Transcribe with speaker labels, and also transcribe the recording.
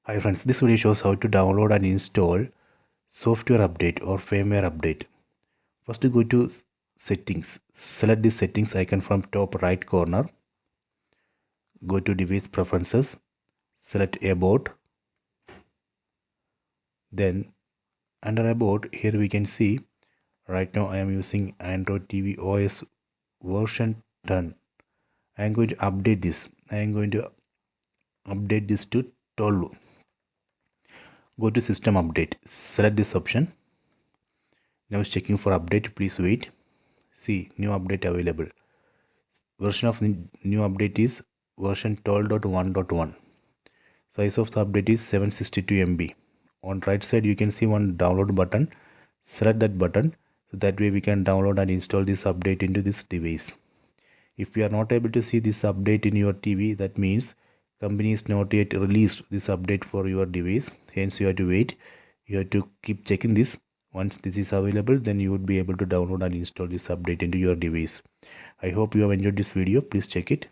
Speaker 1: Hi friends, this video shows how to download and install software update or firmware update. First go to settings, select the settings icon from top right corner, go to device preferences, select about, then under about here we can see right now I am using Android TV OS version 10. I am going to update this. I am going to update this to 12. Go to system update, select this option. Now it's checking for update, please wait. See, new update available. Version of new update is version 12.1.1. Size of the update is 762 MB. On right side you can see one download button. Select that button, so that way we can download and install this update into this device. If you are not able to see this update in your TV, that means company is not yet released this update for your device. Hence you have to wait. You have to keep checking this. Once this is available, then you would be able to download and install this update into your device. I hope you have enjoyed this video. Please check it.